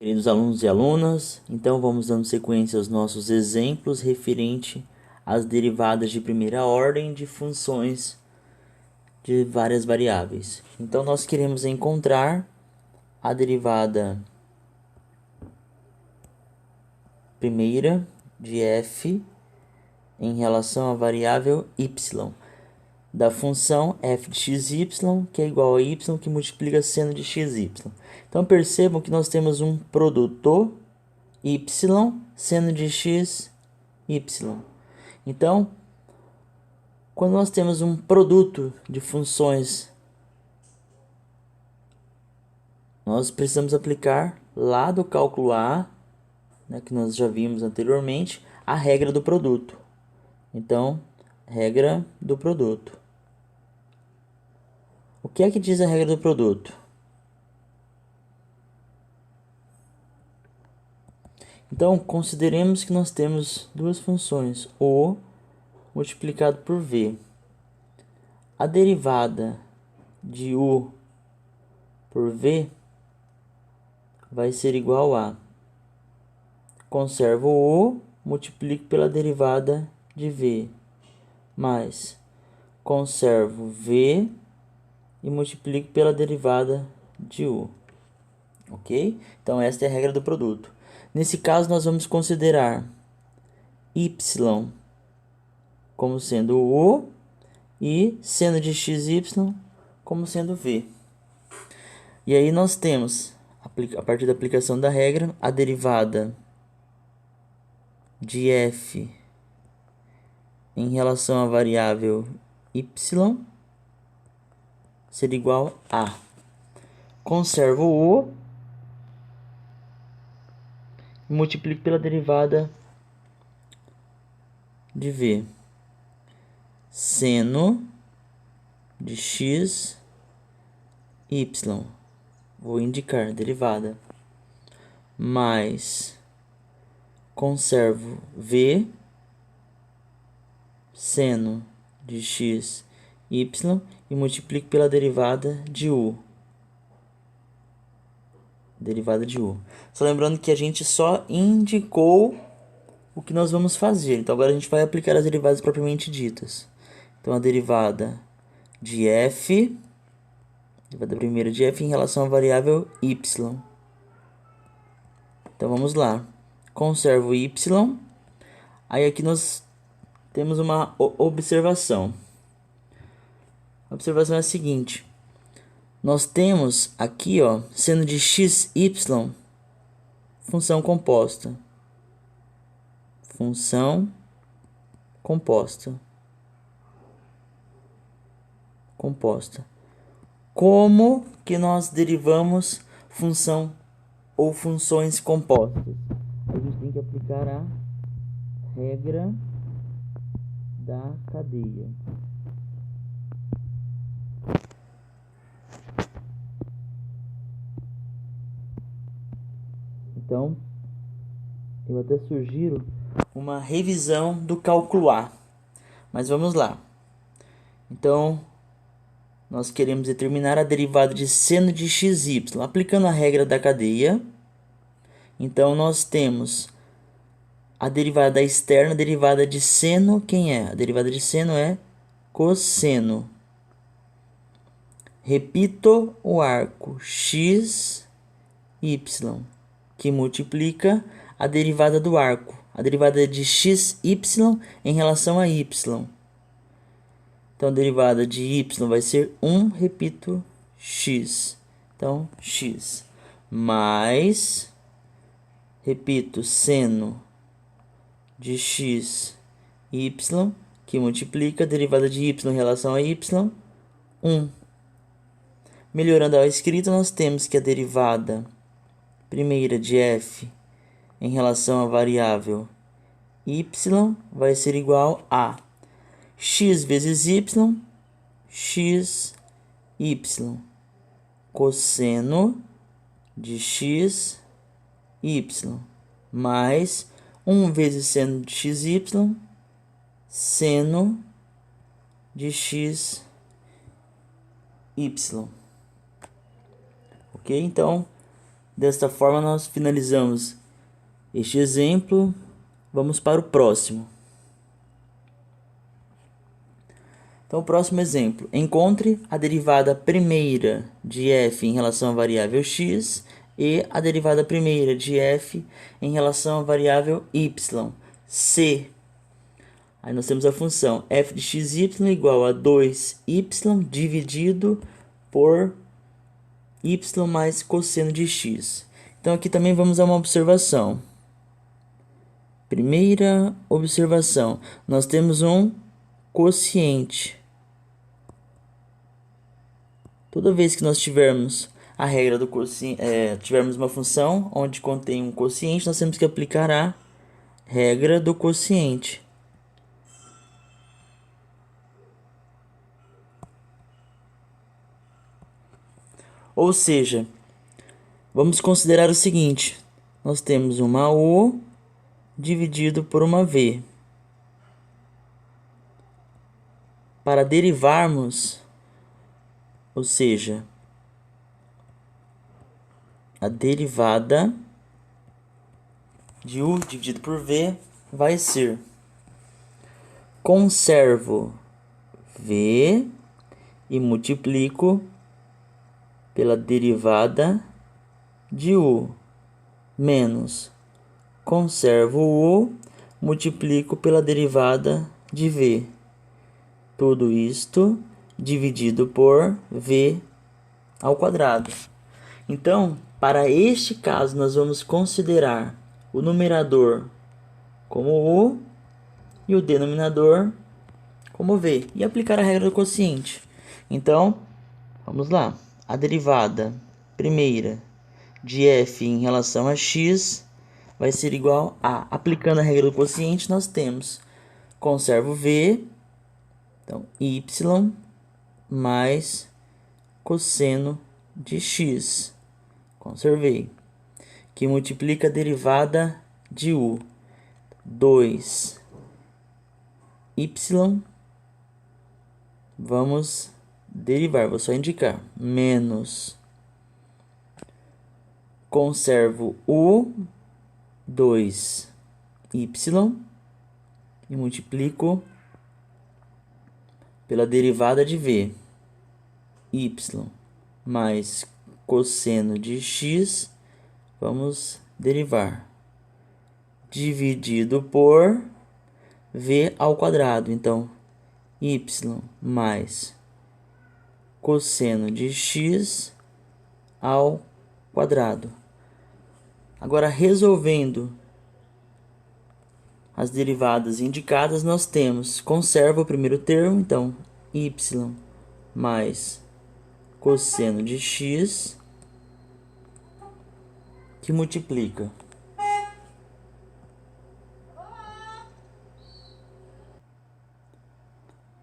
Queridos alunos e alunas, então vamos dando sequência aos nossos exemplos referente às derivadas de primeira ordem de funções de várias variáveis. Então nós queremos encontrar a derivada primeira de f em relação à variável y da função f de xy, que é igual a y que multiplica seno de xy. Então percebam que nós temos um produto y seno de x y. Então, quando nós temos um produto de funções, nós precisamos aplicar lá do cálculo A, né, que nós já vimos anteriormente, a regra do produto. Então, regra do produto. O que é que diz a regra do produto? Então, consideremos que nós temos duas funções, O multiplicado por V. A derivada de U por V vai ser igual a, conservo o U, multiplico pela derivada de V, mais conservo V e multiplico pela derivada de U. Ok? Então esta é a regra do produto. Nesse caso nós vamos considerar y como sendo U e seno de xy como sendo V. E aí nós temos, a partir da aplicação da regra, a derivada de f em relação à variável y ser igual a, conservo o U e multiplico pela derivada de V, seno de x y, vou indicar derivada, mais conservo V, seno de x y e multiplico pela derivada de U. Derivada de U. Só lembrando que a gente só indicou o que nós vamos fazer. Então agora a gente vai aplicar as derivadas propriamente ditas. Então a derivada de f, derivada primeira de f em relação à variável y. Então vamos lá. Conservo y. Aí aqui nós temos uma observação. A observação é a seguinte. Nós temos aqui, ó, seno de xy, função composta. Função composta. Como que nós derivamos função ou funções compostas? A gente tem que aplicar a regra da cadeia. Então, eu até sugiro uma revisão do cálculo A. Mas vamos lá. Então, nós queremos determinar a derivada de seno de xy. Aplicando a regra da cadeia, então nós temos a derivada externa, a derivada de seno, quem é? A derivada de seno é cosseno. Repito o arco x, y, que multiplica a derivada do arco, a derivada de xy em relação a y. Então, a derivada de y vai ser 1, repito, x. Então, x. Mais, repito, seno de x, y, que multiplica a derivada de y em relação a y, 1. Melhorando a escrita, nós temos que a derivada primeira de f em relação à variável y vai ser igual a x vezes y, x, y, cosseno de x, y, mais 1 vezes seno de xy, seno de x, y. Ok? Então, Desta forma, nós finalizamos este exemplo. Vamos para o próximo. Então, o próximo exemplo. Encontre a derivada primeira de f em relação à variável x e a derivada primeira de f em relação à variável y. C. Aí nós temos a função f de xy igual a 2y dividido por y mais cosseno de x. Então aqui também vamos a uma observação. Primeira observação, nós temos um quociente. Toda vez que nós tivermos a regra do quociente, tivermos uma função onde contém um quociente, nós temos que aplicar a regra do quociente. Ou seja, vamos considerar o seguinte: nós temos uma U dividido por uma V. Para derivarmos, ou seja, a derivada de U dividido por V vai ser: conservo V e multiplico pela derivada de U, menos conservo U, multiplico pela derivada de V. Tudo isto dividido por V ao quadrado. Então, para este caso, nós vamos considerar o numerador como U e o denominador como V e aplicar a regra do quociente. Então, vamos lá. A derivada primeira de f em relação a x vai ser igual a, aplicando a regra do quociente, nós temos conservo v, então y mais cosseno de x, conservei, que multiplica a derivada de u, 2y, vamos derivar, vou só indicar, menos conservo o 2y e multiplico pela derivada de v, y mais cosseno de x, vamos derivar, dividido por v ao quadrado, então y mais cosseno de x ao quadrado. Agora, resolvendo as derivadas indicadas, nós temos, conserva o primeiro termo, então y mais cosseno de x, que multiplica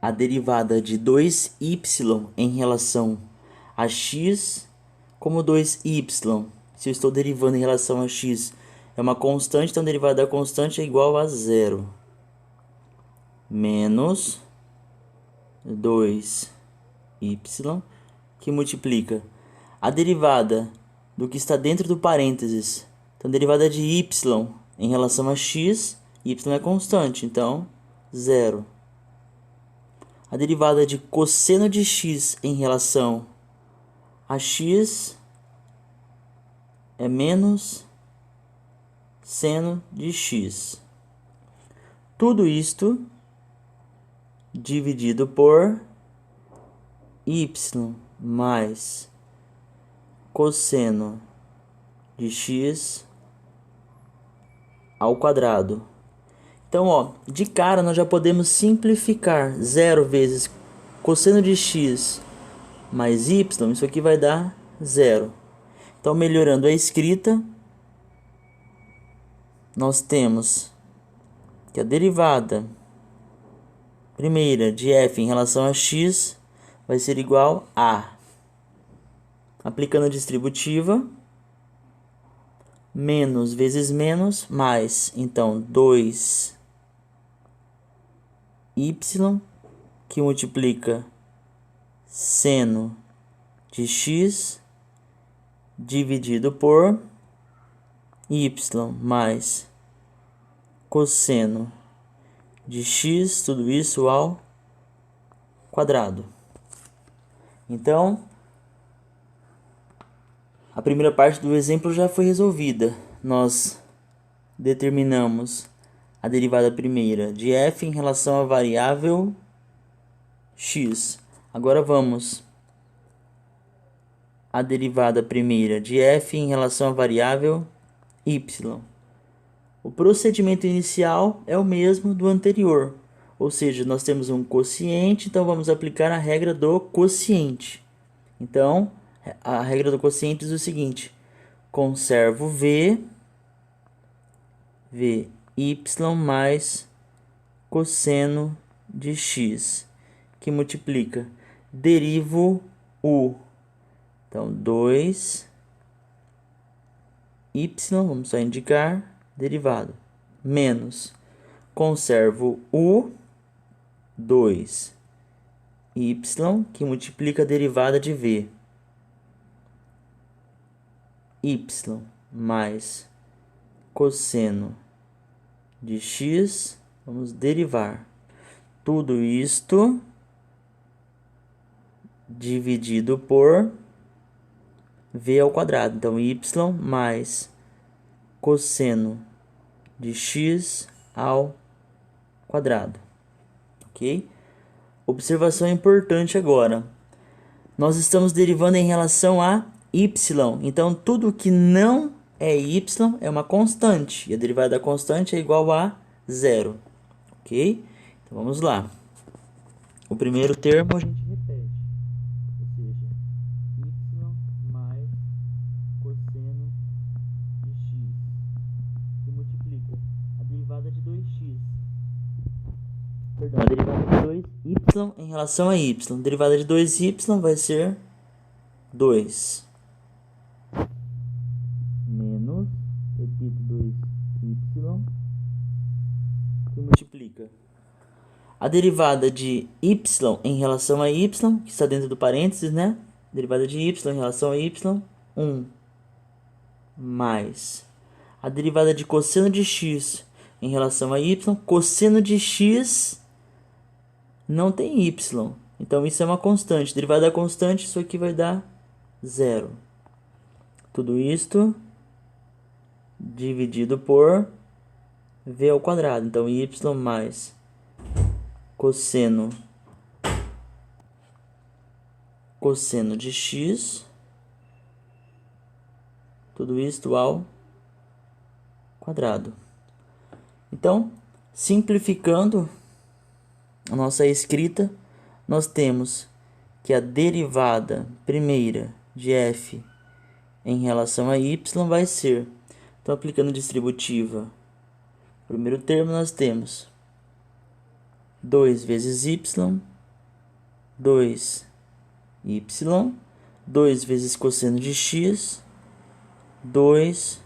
a derivada de 2y em relação a x como 2y. Se eu estou derivando em relação a x é uma constante, então a derivada da constante é igual a zero. Menos 2y, que multiplica a derivada do que está dentro do parênteses. Então a derivada de y em relação a x, y é constante, então zero. A derivada de cosseno de x em relação a x é menos seno de x. Tudo isto dividido por y mais cosseno de x ao quadrado. Então, ó, de cara nós já podemos simplificar 0 vezes cosseno de x mais y, isso aqui vai dar 0. Então, melhorando a escrita, nós temos que a derivada primeira de f em relação a x vai ser igual a, aplicando a distributiva, menos vezes menos, mais, então, 2y, que multiplica seno de x, dividido por y mais cosseno de x, tudo isso ao quadrado. Então, a primeira parte do exemplo já foi resolvida. Nós determinamos a derivada primeira de f em relação à variável x. Agora vamos à derivada primeira de f em relação à variável y. O procedimento inicial é o mesmo do anterior, ou seja, nós temos um quociente, então vamos aplicar a regra do quociente. Então, a regra do quociente diz o seguinte: conservo y mais cosseno de x, que multiplica, derivo u. Então, 2y, vamos só indicar, derivado, menos, conservo u, 2y, que multiplica a derivada de v, y mais cosseno de x, vamos derivar tudo isto dividido por v ao quadrado. Então, y mais cosseno de x ao quadrado. Ok? Observação importante agora. Nós estamos derivando em relação a y. Então, tudo que não é y é uma constante. E a derivada da constante é igual a zero. Ok? Então, vamos lá. O primeiro termo a gente repete. Ou seja, y mais cosseno de x, que multiplica a derivada de 2x. Perdão, a derivada de 2y em relação a y. A derivada de 2y vai ser 2 menos, repito, 2y, que multiplica a derivada de y em relação a y, que está dentro do parênteses, né? Derivada de y em relação a y, 1 mais a derivada de cosseno de x em relação a y. Cosseno de x não tem y, então isso é uma constante. Derivada da constante, isso aqui vai dar zero. Tudo isto dividido por v ao quadrado. Então, y mais cosseno de x, tudo isto ao quadrado. Então, simplificando a nossa escrita, nós temos que a derivada primeira de f em relação a y vai ser, então aplicando distributiva, primeiro termo nós temos 2 vezes y, 2y, 2 vezes cosseno de x, 2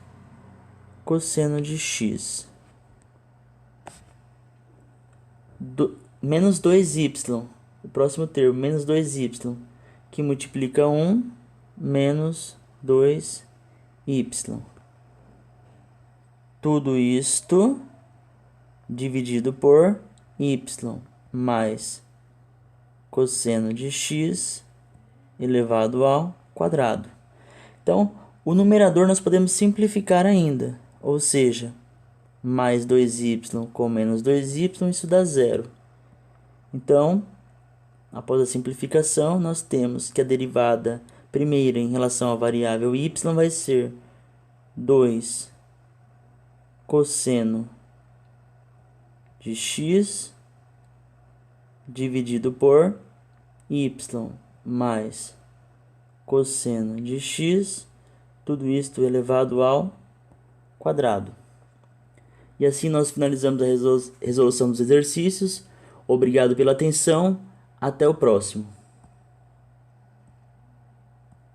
cosseno de x, menos 2y, o próximo termo, menos 2y, que multiplica 1, menos 2y. Tudo isto dividido por y mais cosseno de x elevado ao quadrado. Então, o numerador nós podemos simplificar ainda, ou seja, mais 2y com menos 2y, isso dá zero. Então, após a simplificação, nós temos que a derivada primeira em relação à variável y vai ser 2 cosseno de x dividido por y mais cosseno de x, tudo isto elevado ao quadrado. E assim nós finalizamos a resolução dos exercícios. Obrigado pela atenção. Até o próximo.